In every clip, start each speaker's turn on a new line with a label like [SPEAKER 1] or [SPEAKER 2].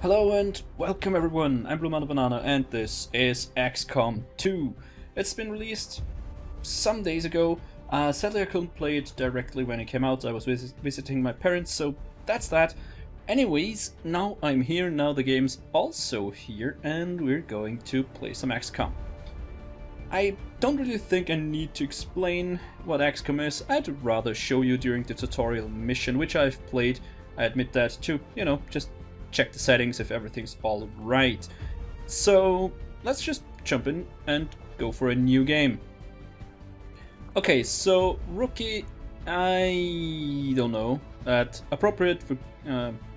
[SPEAKER 1] Hello and welcome everyone, I'm Blue Banana and this is XCOM 2. It's been released some days ago. Sadly I couldn't play it directly when it came out, I was visiting my parents, so that's that. Anyways, now I'm here, now the game's also here, and we're going to play some XCOM. I don't really think I need to explain what XCOM is. I'd rather show you during the tutorial mission, which I've played. I admit that to, just check the settings if everything's all right. So let's just jump in and go for a new game. Okay, so rookie, I don't know, appropriate for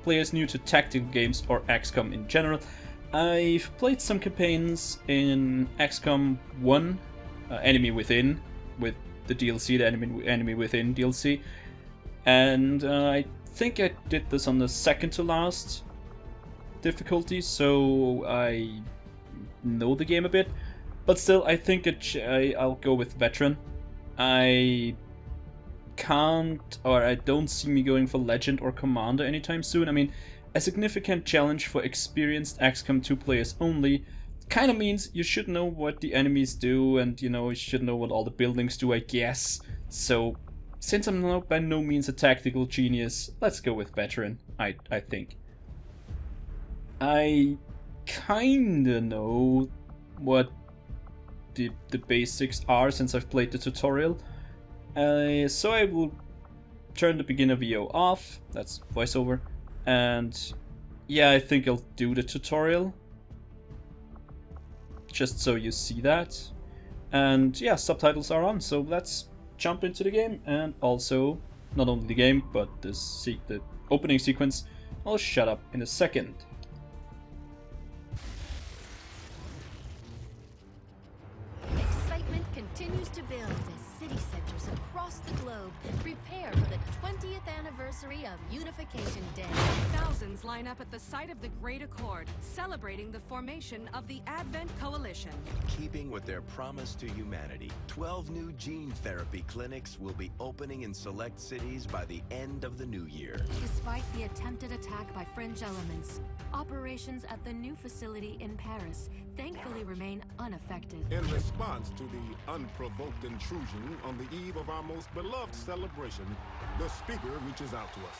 [SPEAKER 1] players new to tactical games or XCOM in general. I've played some campaigns in XCOM 1, Enemy Within, with the DLC, the Enemy Within DLC, and I think I did this on the second to last difficulty, so I know the game a bit, but still I think I'll go with veteran. I don't see me going for legend or commander anytime soon. I mean, a significant challenge for experienced XCOM 2 players only kind of means you should know what the enemies do, and you should know what all the buildings do, I guess. So since I'm not by no means a tactical genius, let's go with veteran, I think. I kinda know what the basics are since I've played the tutorial, so I will turn the beginner VO off, that's voiceover, and yeah, I think I'll do the tutorial just so you see that. And yeah, subtitles are on, so let's jump into the game, and also not only the game but the opening sequence. I'll shut up in a second.
[SPEAKER 2] Excitement continues to build as city centers across the globe prepare for the 20th anniversary of Unification Day.
[SPEAKER 3] Thousands line up at the site of the Great Accord, celebrating the formation of the Advent Coalition.
[SPEAKER 4] Keeping with their promise to humanity, 12 new gene therapy clinics will be opening in select cities by the end of the new year.
[SPEAKER 2] Despite the attempted attack by French elements, operations at the new facility in Paris thankfully remain unaffected.
[SPEAKER 5] In response to the unprovoked intrusion on the eve of our most beloved celebration, the speaker reaches out to us.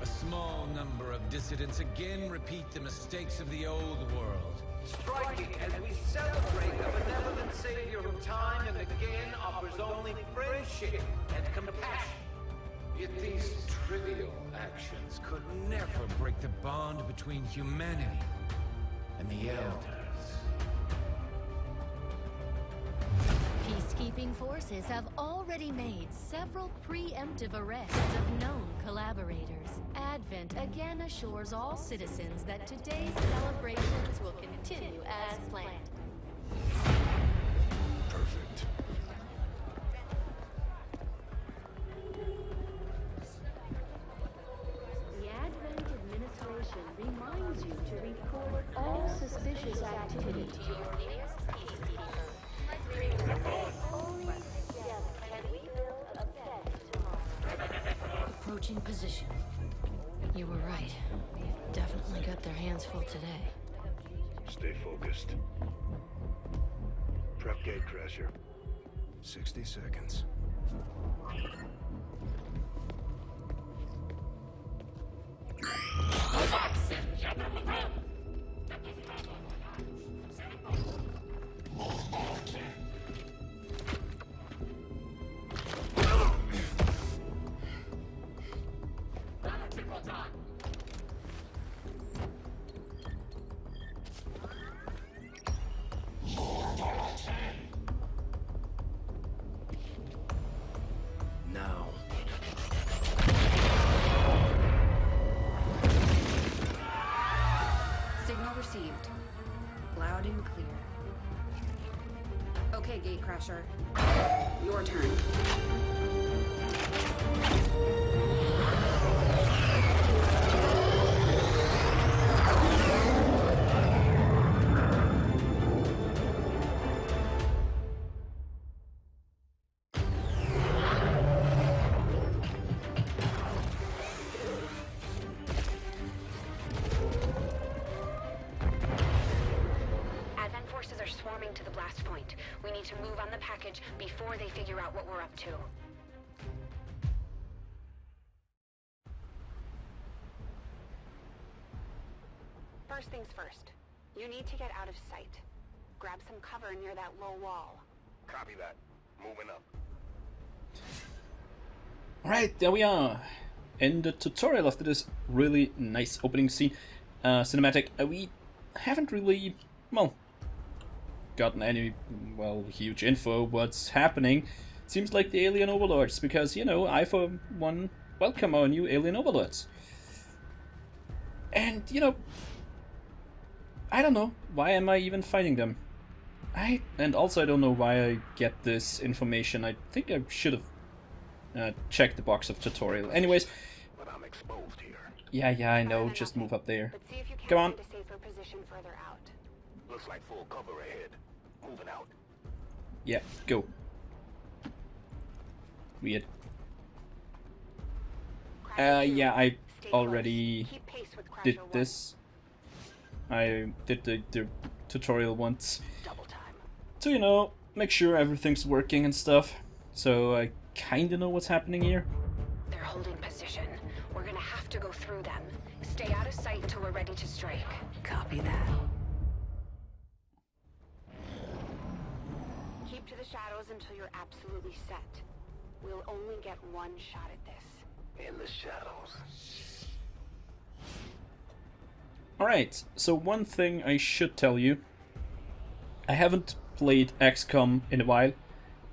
[SPEAKER 6] A small number of dissidents again repeat the mistakes of the old world.
[SPEAKER 7] Striking as we celebrate a benevolent savior who time and again offers only friendship and compassion.
[SPEAKER 6] Yet these trivial actions could never break the bond between humanity and the Elders.
[SPEAKER 2] Peacekeeping forces have already made several preemptive arrests of known collaborators. Advent again assures all citizens that today's celebrations will continue as planned.
[SPEAKER 6] Perfect.
[SPEAKER 8] The Advent administration reminds you to report all suspicious activity to your nearest peacekeeper. Only together can we build a better tomorrow.
[SPEAKER 2] Approaching position. You were right. They've definitely got their hands full today.
[SPEAKER 9] Stay focused. Prep gatecrasher.
[SPEAKER 6] 60 seconds.
[SPEAKER 4] Now.
[SPEAKER 3] Signal received. Loud and clear. Okay, Gatecrasher. Your turn.
[SPEAKER 10] need to move on the package before they figure out what we're up to.
[SPEAKER 11] First things first. You need to get out of sight. Grab some cover near that low wall.
[SPEAKER 9] Copy that. Moving up.
[SPEAKER 1] Alright, there we are. In the tutorial after this really nice opening scene, cinematic, we haven't really, well, gotten any, well, huge info what's happening. Seems like the alien overlords, because, you know, I for one welcome our new alien overlords. And, you know, I don't know, why am I even fighting them? And also I don't know why I get this information. I think I should have checked the box of tutorial. Anyways,
[SPEAKER 9] But I'm exposed here.
[SPEAKER 1] yeah, I know, just move up there.
[SPEAKER 11] But see if you can
[SPEAKER 1] Come on.
[SPEAKER 11] find a safer position further out.
[SPEAKER 9] Looks like full cover ahead. Moving out.
[SPEAKER 1] Yeah, go. Weird. Yeah, I already
[SPEAKER 11] Keep pace with
[SPEAKER 1] did
[SPEAKER 11] Crasher 1.
[SPEAKER 1] this. I did the tutorial once.
[SPEAKER 11] Double time.
[SPEAKER 1] So, you know, make sure everything's working and stuff. So I kinda know what's happening here.
[SPEAKER 10] They're holding position. We're gonna have to go through them. Stay out of sight until we're ready to strike.
[SPEAKER 3] Copy that.
[SPEAKER 11] Keep to the shadows until you're absolutely set. We'll only get one shot at this.
[SPEAKER 9] In the shadows.
[SPEAKER 1] Alright, so one thing I should tell you. I haven't played XCOM in a while.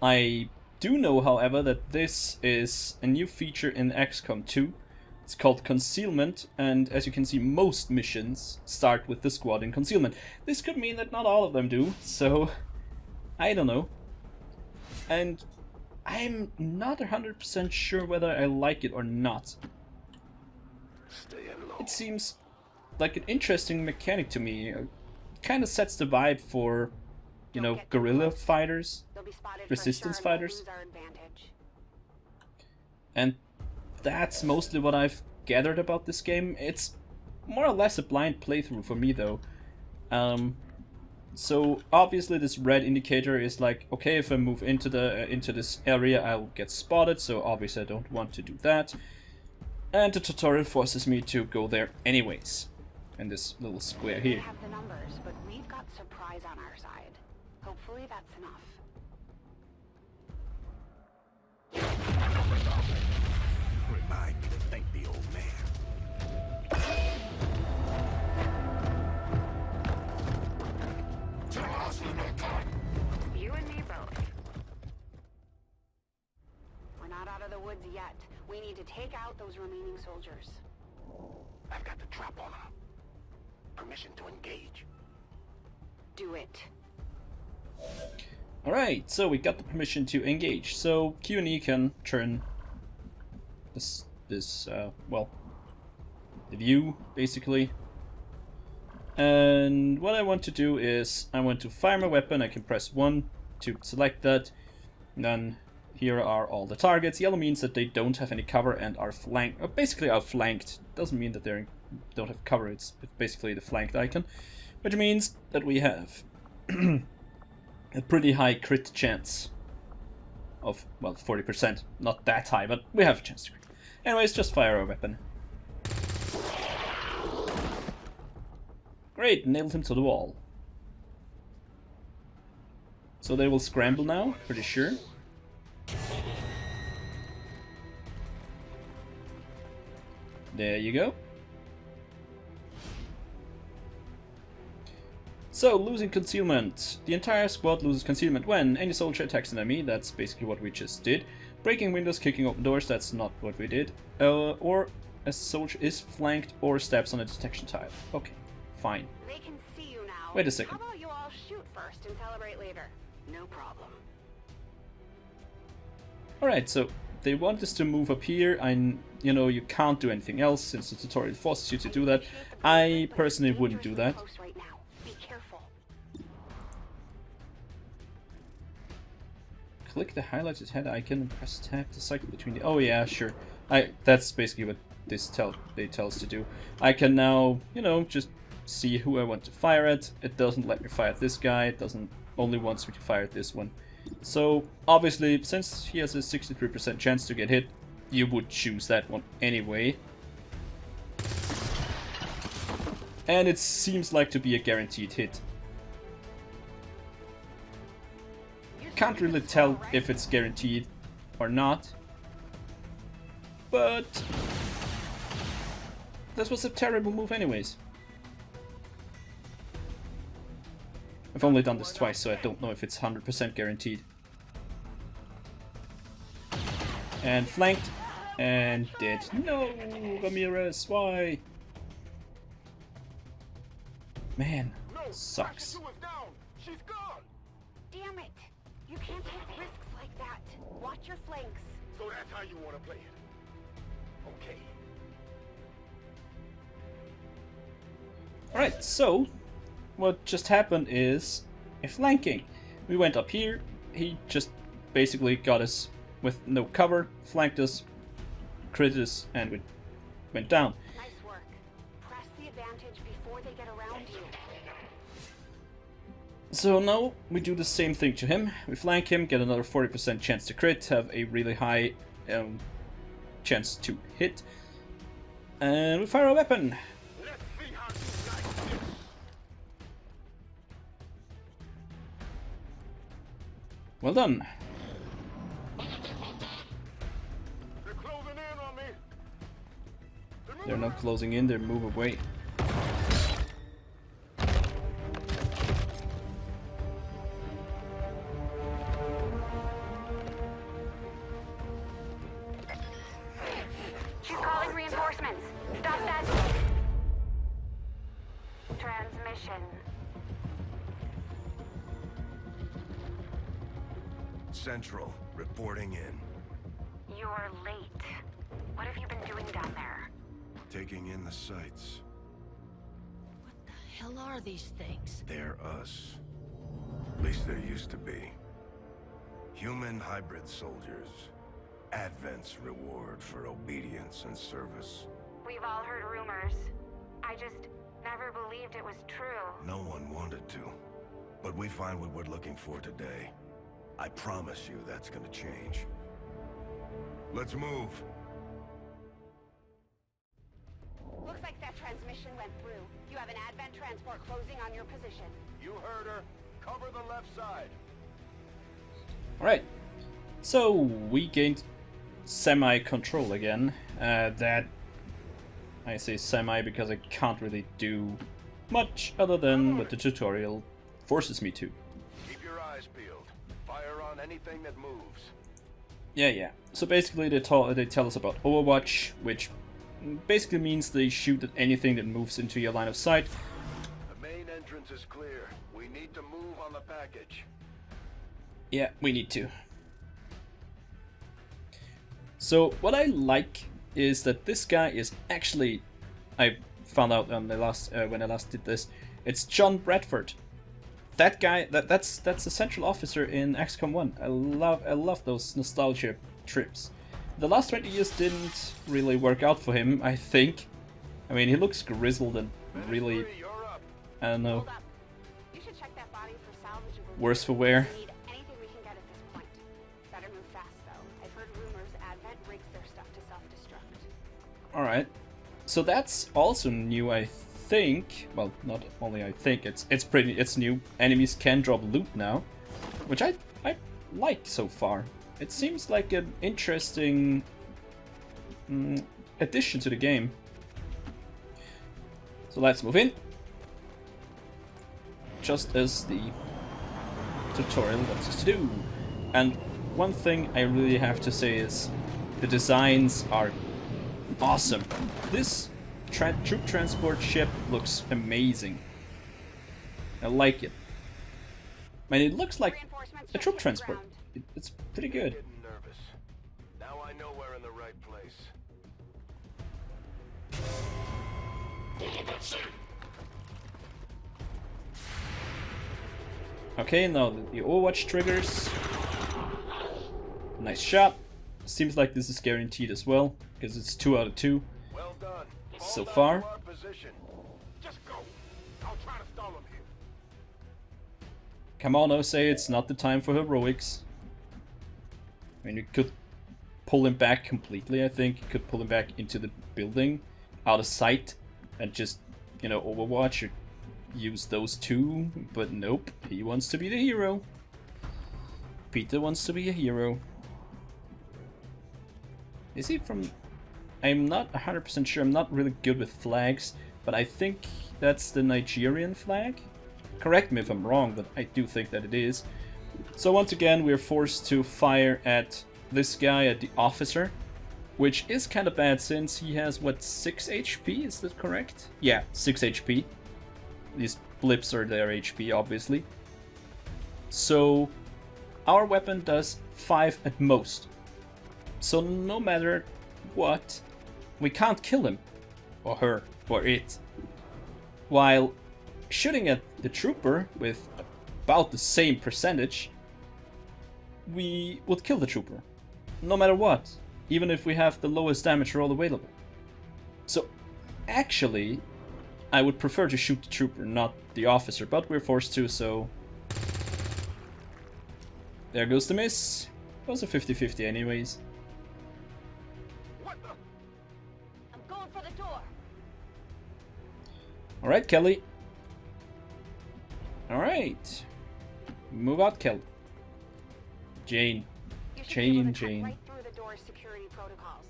[SPEAKER 1] I do know, however, that this is a new feature in XCOM 2. It's called Concealment, and as you can see, most missions start with the squad in concealment. This could mean that not all of them do, so I don't know. And I'm not 100% sure whether I like it or not.
[SPEAKER 9] Staying low.
[SPEAKER 1] It seems like an interesting mechanic to me. It kind of sets the vibe for, you know, guerrilla fighters,
[SPEAKER 11] They'll be spotted
[SPEAKER 1] resistance
[SPEAKER 11] for sure and we'll
[SPEAKER 1] fighters.
[SPEAKER 11] lose our advantage.
[SPEAKER 1] And that's mostly what I've gathered about this game. It's more or less a blind playthrough for me, though. So obviously this red indicator is like, okay, if I move into this area, I'll get spotted. So obviously I don't want to do that. And the tutorial forces me to go there anyways. In this little square
[SPEAKER 11] We
[SPEAKER 1] here.
[SPEAKER 11] have the numbers, but we've got surprise on our side. Hopefully that's enough.
[SPEAKER 9] Remind me to thank the old man.
[SPEAKER 10] You and me both.
[SPEAKER 11] We're not out of the woods yet. We need to take out those remaining soldiers.
[SPEAKER 9] I've got the trap on him. Permission to engage.
[SPEAKER 11] Do it.
[SPEAKER 1] Alright, so we got the permission to engage. So Q&E can turn this well, the view, basically. And what I want to do is, I want to fire my weapon. I can press 1 to select that. And then here are all the targets. Yellow means that they don't have any cover and are flanked, or basically outflanked. Doesn't mean that they don't have cover, it's basically the flanked icon. Which means that we have a pretty high crit chance of, well, 40%. Not that high, but we have a chance to crit. Anyways, just fire our weapon. Great, nailed him to the wall. So they will scramble now, pretty sure. There you go. So, losing concealment. The entire squad loses concealment when any soldier attacks an enemy. That's basically what we just did. Breaking windows, kicking open doors, that's not what we did. Or a soldier is flanked or steps on a detection tile. Okay, fine.
[SPEAKER 11] They can see you now.
[SPEAKER 1] Wait a second.
[SPEAKER 11] How about you all shoot first and celebrate later? No problem.
[SPEAKER 1] Alright, so they want us to move up here. You know, you can't do anything else since the tutorial forces you to do that. I personally wouldn't do that.
[SPEAKER 11] Close right now. Be careful.
[SPEAKER 1] Click the highlighted head icon and press tab to cycle between the... Oh yeah, sure. That's basically what they tell us to do. I can now, you know, just see who I want to fire at. It doesn't let me fire at this guy. It doesn't only once we fired this one. So obviously, since he has a 63% chance to get hit, you would choose that one anyway. And it seems like to be a guaranteed hit. Can't really tell if it's guaranteed or not. But this was a terrible move anyways. I've only done this twice, so I don't know if it's 100% guaranteed. And flanked. And dead. No, Ramirez, why? Man, sucks.
[SPEAKER 11] Damn it! You can't take risks like that. Watch your flanks.
[SPEAKER 9] So that's how you want to play it. Okay.
[SPEAKER 1] Alright, so what just happened is a flanking. We went up here, he just basically got us with no cover, flanked us, critted us, and we went down.
[SPEAKER 11] Nice work. Press the advantage before they get around you.
[SPEAKER 1] So now we do the same thing to him. We flank him, get another 40% chance to crit, have a really high chance to hit, and we fire a weapon.
[SPEAKER 9] Let's see how you like this.
[SPEAKER 1] Well done.
[SPEAKER 9] They're closing in on me.
[SPEAKER 1] They're not closing in, they move away.
[SPEAKER 11] She's calling reinforcements. Stop that. Transmission.
[SPEAKER 4] Central, reporting in.
[SPEAKER 11] You're late. What have you been doing down there?
[SPEAKER 4] Taking in the sights.
[SPEAKER 2] What the hell are these things?
[SPEAKER 4] They're us. At least there used to be. Human hybrid soldiers. Advent's reward for obedience and service.
[SPEAKER 11] We've all heard rumors. I just never believed it was true.
[SPEAKER 4] No one wanted to. But we find what we're looking for today. I promise you that's gonna change. Let's move.
[SPEAKER 11] Looks like that transmission went through. You have an Advent transport closing on your position.
[SPEAKER 9] You heard her. Cover the left side.
[SPEAKER 1] Alright, so we gained semi-control again. That, I say semi because I can't really do much other than what the tutorial forces me to.
[SPEAKER 9] Keep your eyes peeled. Fire on anything that moves.
[SPEAKER 1] Yeah. So basically they tell us about Overwatch, which basically means they shoot at anything that moves into your line of sight.
[SPEAKER 9] The main entrance is clear. We need to move on the package.
[SPEAKER 1] Yeah, we need to. So what I like is that this guy is actually, I found out on the last when I last did this, it's John Bradford. That guy, that's a central officer in XCOM 1. I love those nostalgia trips. The last 20 years didn't really work out for him, I think. I mean, he looks grizzled and really, I don't know,
[SPEAKER 11] You should check that body for salvageable.
[SPEAKER 1] worse for wear.
[SPEAKER 11] We need anything we can get at this point. Better move fast though. I've heard rumors Advent rigs their stuff to self-destruct.
[SPEAKER 1] Alright. So that's also new, I think. Well, not only I think, it's new. Enemies can drop loot now, which I like so far. It seems like an interesting addition to the game. So let's move in. Just as the tutorial wants us to do. And one thing I really have to say is the designs are awesome. This troop transport ship looks amazing. I like it. I mean, it looks like a troop transport. It's pretty good.
[SPEAKER 9] Getting nervous. Now I know we're in the right place.
[SPEAKER 1] Okay, now the Overwatch triggers. Nice shot. Seems like this is guaranteed as well, because it's 2 out of 2
[SPEAKER 9] Well done.
[SPEAKER 1] so
[SPEAKER 9] Fall
[SPEAKER 1] far.
[SPEAKER 9] back to our position. Just go. I'll try to stall him here.
[SPEAKER 1] Come on, I say it's not the time for heroics. I mean, you could pull him back completely, I think. You could pull him back into the building, out of sight, and just, you know, overwatch or use those two. But nope, he wants to be the hero. Peter wants to be a hero. Is he from... I'm not 100% sure, I'm not really good with flags, but I think that's the Nigerian flag? Correct me if I'm wrong, but I do think that it is. So once again, we're forced to fire at this guy, at the officer, which is kind of bad since he has, what, 6 HP? Is that correct? Yeah, 6 HP. These blips are their HP, obviously. So our weapon does 5 at most. So no matter what, we can't kill him, or her, or it. While shooting at the trooper with about the same percentage, we would kill the trooper. No matter what, even if we have the lowest damage roll available. So actually, I would prefer to shoot the trooper, not the officer, but we're forced to, so... There goes the miss. It was a 50-50 anyways.
[SPEAKER 8] I'm going for the door.
[SPEAKER 1] Alright, Kelly. Alright. Move out, Kelly. Jane. Jane.
[SPEAKER 11] Right through the door's security protocols.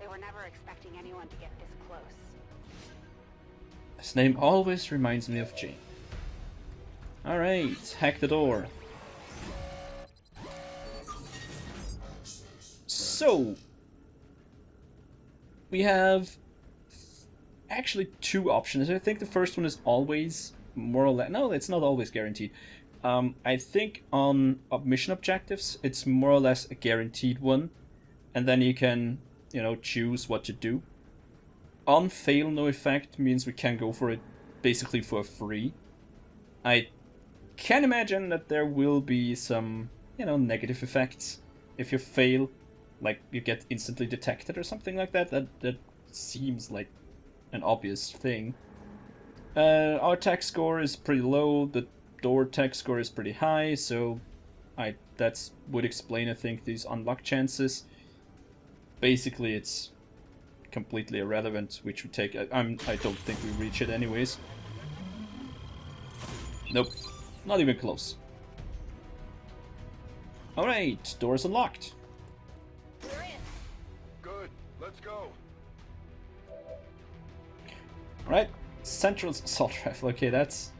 [SPEAKER 11] They were never expecting anyone to get this close.
[SPEAKER 1] This name always reminds me of Jane. Alright, hack the door. So, we have actually 2 options. I think the first one is always more or less... No, it's not always guaranteed. I think on mission objectives, it's more or less a guaranteed one. And then you can, you know, choose what to do. On fail no effect means we can go for it basically for free. I can imagine that there will be some, you know, negative effects if you fail. Like, you get instantly detected or something like that. That seems like an obvious thing. Our tech score is pretty low. The door tech score is pretty high, so that would explain, I think, these unlock chances. Basically, it's completely irrelevant which we take. I don't think we reach it anyways. Nope, not even close. Alright, door's unlocked.
[SPEAKER 8] We're in.
[SPEAKER 5] Good. Let's go.
[SPEAKER 1] Alright, Central Assault Rifle. Okay, that's...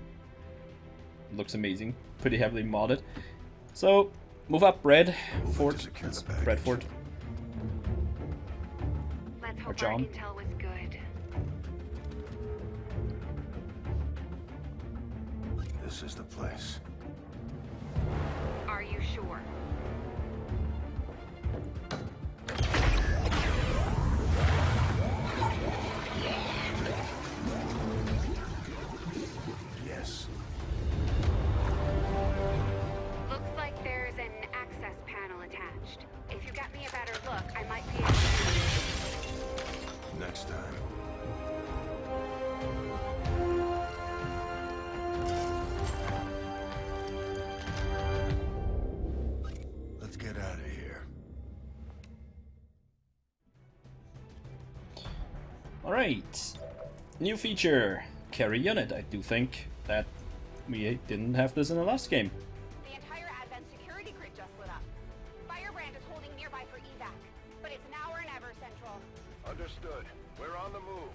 [SPEAKER 1] looks amazing. Pretty heavily modded. So, move up, Red. Fort. Red Fort.
[SPEAKER 10] Let's
[SPEAKER 1] Or
[SPEAKER 10] hope our
[SPEAKER 1] John.
[SPEAKER 10] intel was good.
[SPEAKER 4] This is the place.
[SPEAKER 10] Are you sure?
[SPEAKER 4] Yes.
[SPEAKER 10] Looks like there's an access panel attached. If you got me a better look, I might be able to...
[SPEAKER 4] Next time. Let's get out of here.
[SPEAKER 1] Alright. New feature. Carry unit. I do think that we didn't have this in the last game.
[SPEAKER 11] The entire Advent security grid just lit up. Firebrand is holding nearby for evac, but it's now or never, Central.
[SPEAKER 5] Understood. We're on the move.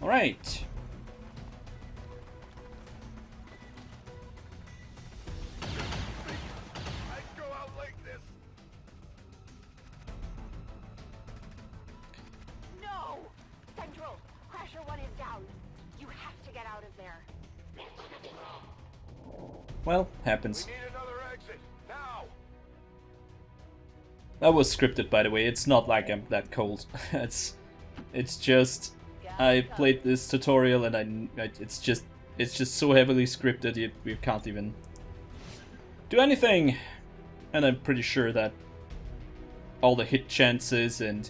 [SPEAKER 1] Alright.
[SPEAKER 5] I'd go out like this.
[SPEAKER 11] No! Central, Crasher 1 is down. You have to get out of there.
[SPEAKER 1] Well, happens.
[SPEAKER 5] We need another exit. Now!
[SPEAKER 1] That was scripted, by the way. It's not like I'm that cold. it's just I played this tutorial and it's just so heavily scripted we can't even do anything. And I'm pretty sure that all the hit chances and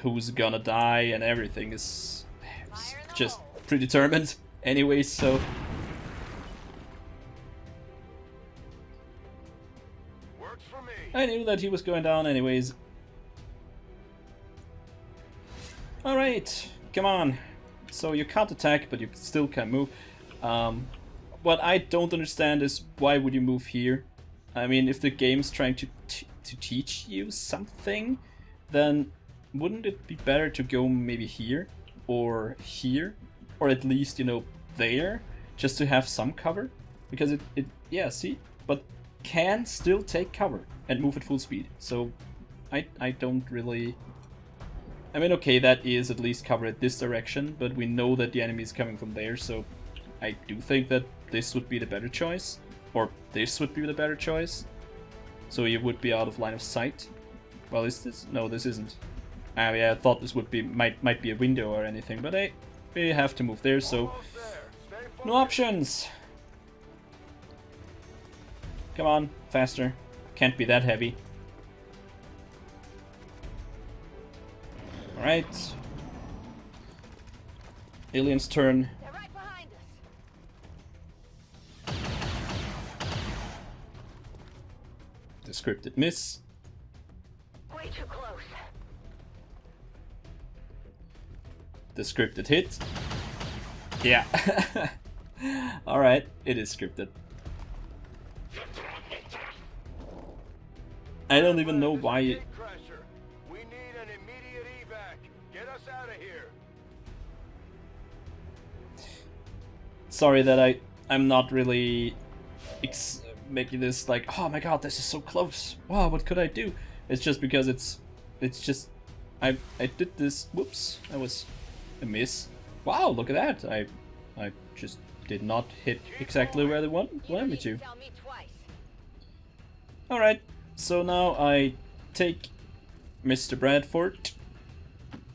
[SPEAKER 1] who's gonna die and everything is just predetermined anyway, so I knew that he was going down anyways. Alright, come on. So you can't attack, but you still can move. What I don't understand is why would you move here? I mean, if the game's trying to teach you something, then wouldn't it be better to go maybe here? Or here? Or at least, you know, there? Just to have some cover? Because it yeah, see? But can still take cover and move at full speed. So I don't really... I mean, okay, that is at least cover at this direction, but we know that the enemy is coming from there, so I do think that this would be the better choice. Or this would be the better choice. So you would be out of line of sight. Well, is this? No, this isn't. Yeah, I thought this would be might be a window or anything, but hey, we have to move there, so no options. Come on, faster. Can't be that heavy. Alright. Alien's turn.
[SPEAKER 11] They're right behind us.
[SPEAKER 1] The scripted miss.
[SPEAKER 11] Way too close.
[SPEAKER 1] The scripted hit. Yeah. Alright, it is scripted. I don't even know why it...
[SPEAKER 4] We need an immediate evac. Get us out of here.
[SPEAKER 1] Sorry that I'm not really making this like, oh my god, this is so close. Wow, what could I do? It's just because it's just I did this. Whoops, that was a miss. Wow, look at that. I just did not hit exactly where they wanted me to. Alright, so now I take Mr. Bradford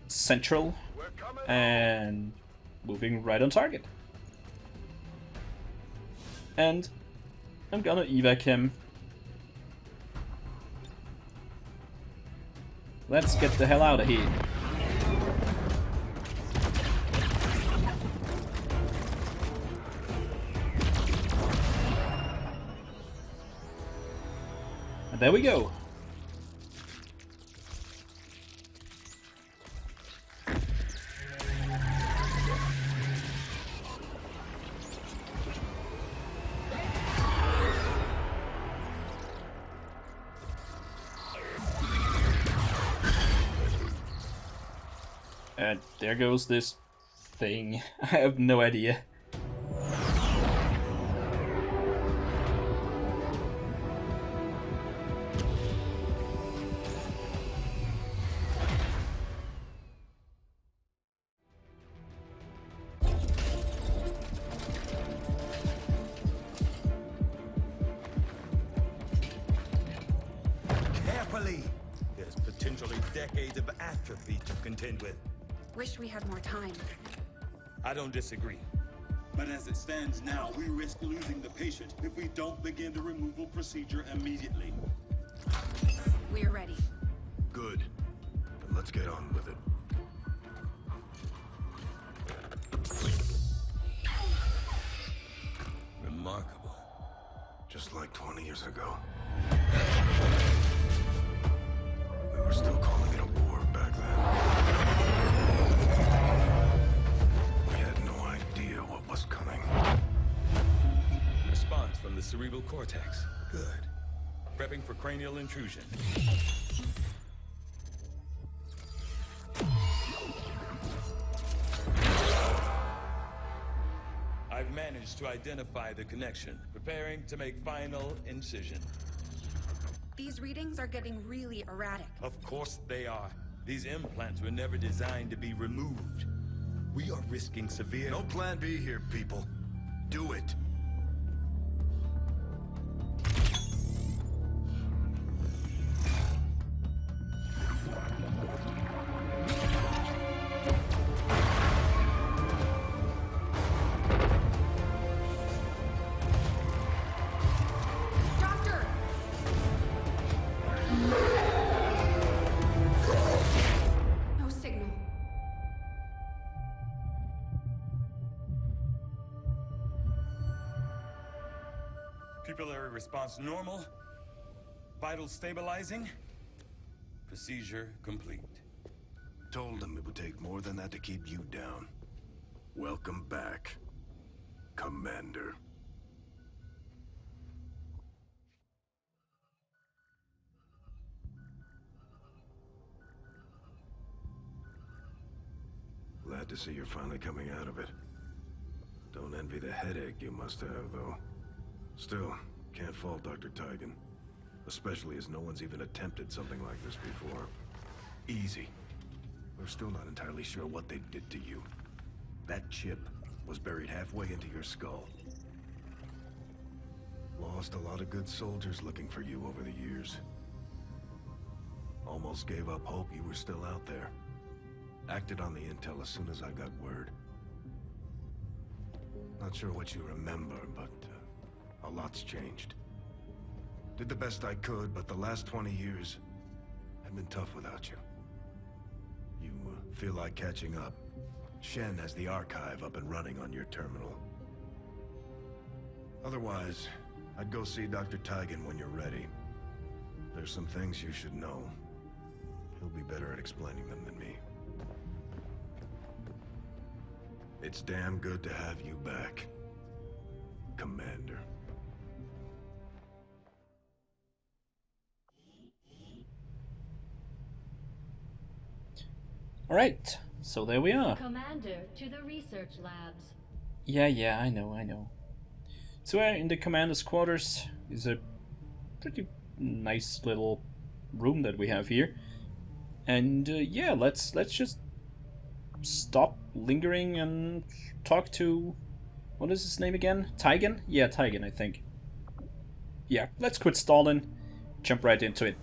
[SPEAKER 1] central and moving right on target. And I'm gonna evac him. Let's get the hell out of here. And there we go. And there goes this thing. I have no idea.
[SPEAKER 12] Carefully! There's potentially decades of atrophy to contend with.
[SPEAKER 3] Wish we had more time.
[SPEAKER 12] I don't disagree.
[SPEAKER 13] But as it stands now, we risk losing the patient if we don't begin the removal procedure immediately.
[SPEAKER 3] We're ready.
[SPEAKER 4] Good. Then let's get on with it.
[SPEAKER 12] Remarkable.
[SPEAKER 4] Just like 20 years ago. We were still calling it a war back then. We had no idea what was coming.
[SPEAKER 12] Response from the cerebral cortex. Good. Prepping for cranial intrusion. I've managed to identify the connection. Preparing to make final incision.
[SPEAKER 3] These readings are getting really erratic.
[SPEAKER 12] Of course they are. These implants were never designed to be removed. We are risking severe...
[SPEAKER 4] No plan B here, people. Do it.
[SPEAKER 3] Doctor! No signal.
[SPEAKER 12] Pupillary response normal. Vital stabilizing. Procedure complete.
[SPEAKER 4] Told them it would take more than that to keep you down. Welcome back, Commander. Glad to see you're finally coming out of it. Don't envy the headache you must have, though. Still, can't fault Dr. Tygan. Especially as no one's even attempted something like this before. Easy. We're still not entirely sure what they did to you. That chip was buried halfway into your skull. Lost a lot of good soldiers looking for you over the years. Almost gave up hope you were still out there. Acted on the intel as soon as I got word. Not sure what you remember, but a lot's changed. Did the best I could, but the last 20 years have been tough without you. You feel like catching up. Shen has the archive up and running on your terminal. Otherwise, I'd go see Dr. Tygan when you're ready. There's some things you should know. He'll be better at explaining them than me. It's damn good to have you back, Commander.
[SPEAKER 1] Alright, so there we are.
[SPEAKER 2] Commander, to the research labs.
[SPEAKER 1] Yeah, I know. So in the commander's quarters is a pretty nice little room that we have here. And yeah, let's just stop lingering and talk to, what is his name again? Tygan? Yeah, Tygan, I think. Yeah, let's quit stalling, jump right into it.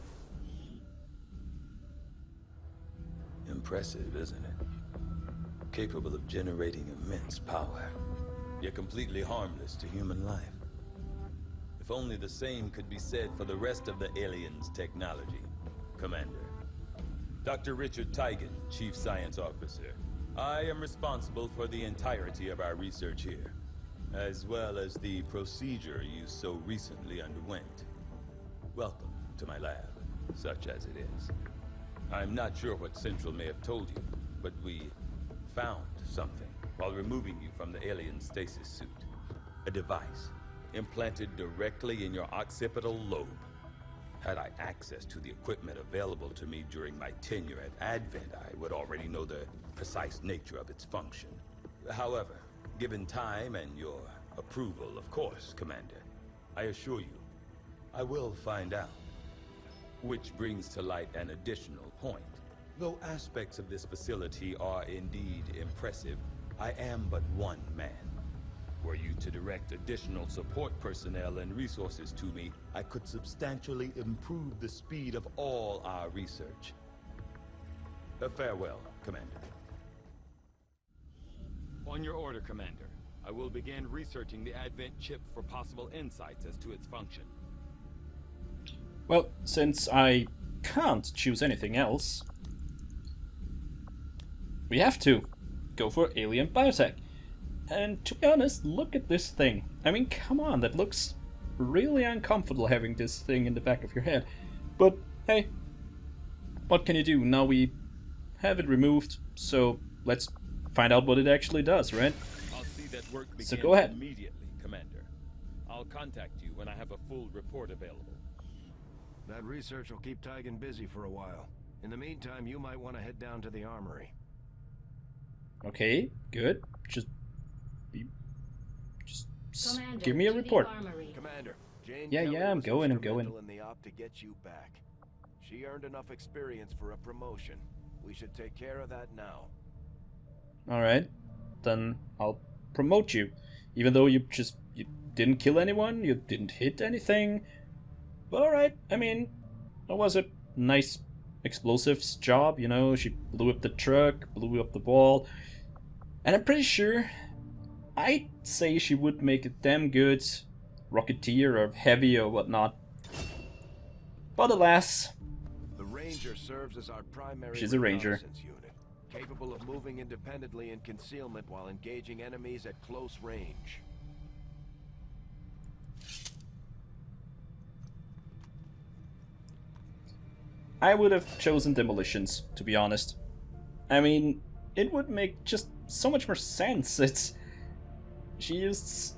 [SPEAKER 6] Impressive, isn't it? Capable of generating immense power, yet completely harmless to human life. If only the same could be said for the rest of the aliens' technology, Commander. Dr. Richard Tygan, Chief Science Officer. I am responsible for the entirety of our research here, as well as the procedure you so recently underwent. Welcome to my lab, such as it is. I'm not sure what Central may have told you, but we found something while removing you from the alien stasis suit. A device implanted directly in your occipital lobe. Had I access to the equipment available to me during my tenure at Advent, I would already know the precise nature of its function. However, given time and your approval, of course, Commander, I assure you, I will find out. Which brings to light an additional point. Though aspects of this facility are indeed impressive, I am but one man. Were you to direct additional support personnel and resources to me, I could substantially improve the speed of all our research. Farewell, Commander.
[SPEAKER 14] On your order, Commander. I will begin researching the Advent chip for possible insights as to its function.
[SPEAKER 1] Well, since I can't choose anything else, we have to go for alien biotech. And to be honest, look at this thing. I mean, come on, that looks really uncomfortable having this thing in the back of your head. But hey, what can you do? Now we have it removed, so let's find out what it actually does, right?
[SPEAKER 14] I'll see that work begins
[SPEAKER 1] so go ahead.
[SPEAKER 14] Immediately, Commander. I'll contact you when I have a full report available.
[SPEAKER 4] That research will keep Tygan busy for a while. In the meantime, you might want to head down to the armory.
[SPEAKER 1] Okay, good. Just
[SPEAKER 2] Commander,
[SPEAKER 1] give me a
[SPEAKER 2] to the
[SPEAKER 1] report.
[SPEAKER 2] armory.
[SPEAKER 4] Commander, Jane
[SPEAKER 1] Yeah,
[SPEAKER 4] Kelly
[SPEAKER 1] I'm
[SPEAKER 4] was
[SPEAKER 1] going.
[SPEAKER 4] instrumental in the op to get you back. She earned enough experience for a promotion. We should take care of that now.
[SPEAKER 1] Alright, then I'll promote you. Even though you didn't kill anyone, you didn't hit anything. But alright, I mean, that was a nice explosives job, you know, she blew up the truck, blew up the wall. And I'm pretty sure, I'd say she would make a damn good Rocketeer or Heavy or whatnot. But alas,
[SPEAKER 4] the Ranger serves as our primary
[SPEAKER 1] she's a Ranger.
[SPEAKER 4] reconnaissance unit, capable of moving independently in concealment while engaging enemies at close range.
[SPEAKER 1] I would have chosen demolitions, to be honest. I mean, it would make just so much more sense. She used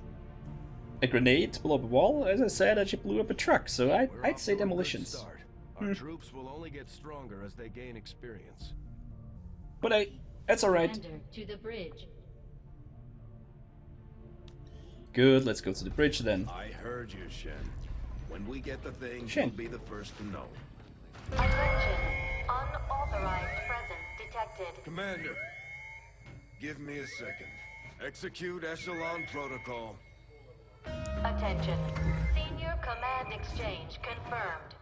[SPEAKER 1] a grenade to blow up a wall, as I said, and she blew up a truck, so I'd say demolitions.
[SPEAKER 4] Our troops will only get stronger as they gain experience.
[SPEAKER 1] But that's alright.
[SPEAKER 2] Commander, to the bridge.
[SPEAKER 1] Good, let's go to the bridge then.
[SPEAKER 4] I heard you, Shen. When we get the thing,
[SPEAKER 1] Shen.
[SPEAKER 4] you'll be the first to know.
[SPEAKER 8] Attention. Unauthorized presence detected.
[SPEAKER 4] Commander, give me a second. Execute Echelon Protocol.
[SPEAKER 8] Attention. Senior command exchange confirmed.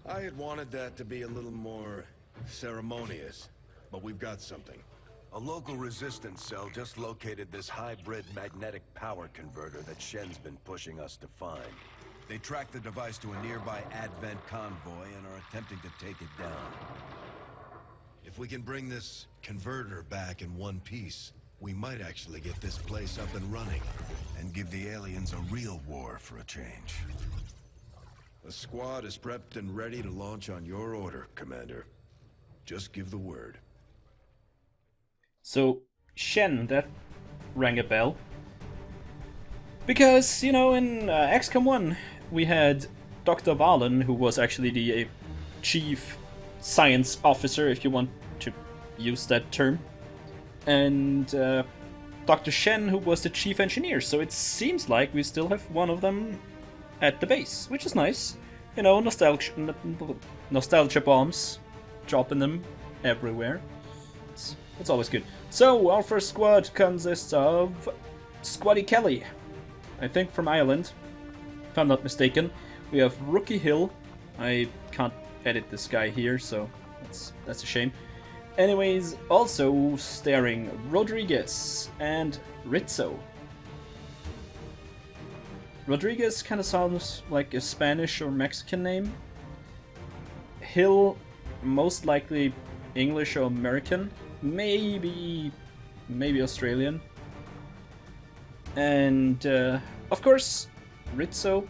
[SPEAKER 4] I had wanted that to be a little more ceremonious, but we've got something. A local resistance cell just located this hybrid magnetic power converter that Shen's been pushing us to find. They tracked the device to a nearby Advent convoy and are attempting to take it down. If we can bring this converter back in one piece, we might actually get this place up and running and give the aliens a real war for a change. The squad is prepped and ready to launch on your order, Commander. Just give the word.
[SPEAKER 1] So, Shen, that rang a bell. Because, you know, in XCOM 1, we had Dr. Valen, who was actually the chief science officer, if you want to use that term. And Dr. Shen, who was the chief engineer. So it seems like we still have one of them at the base, which is nice. You know, nostalgia bombs, dropping them everywhere. It's always good. So, our first squad consists of Squaddy Kelly, I think from Ireland, if I'm not mistaken. We have Rookie Hill. I can't edit this guy here, so that's a shame. Anyways, also starring Rodriguez and Rizzo. Rodriguez kind of sounds like a Spanish or Mexican name. Hill, most likely English or American. Maybe Australian. And of course, Rizzo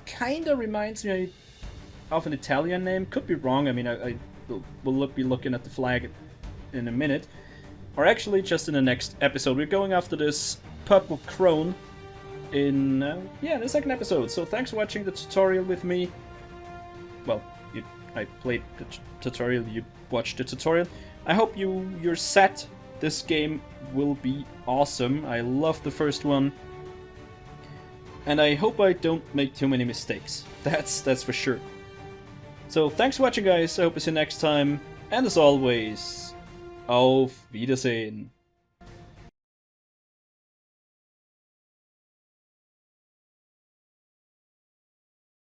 [SPEAKER 1] kinda reminds me of an Italian name. Could be wrong. I mean, I will be looking at the flag in a minute, or actually just in the next episode. We're going after this purple crone in the second episode. So thanks for watching the tutorial with me. Well, I played the tutorial. You watched the tutorial. I hope you're set. This game will be awesome. I love the first one. And I hope I don't make too many mistakes. That's for sure. So thanks for watching, guys. I hope to see you next time. And as always, auf Wiedersehen.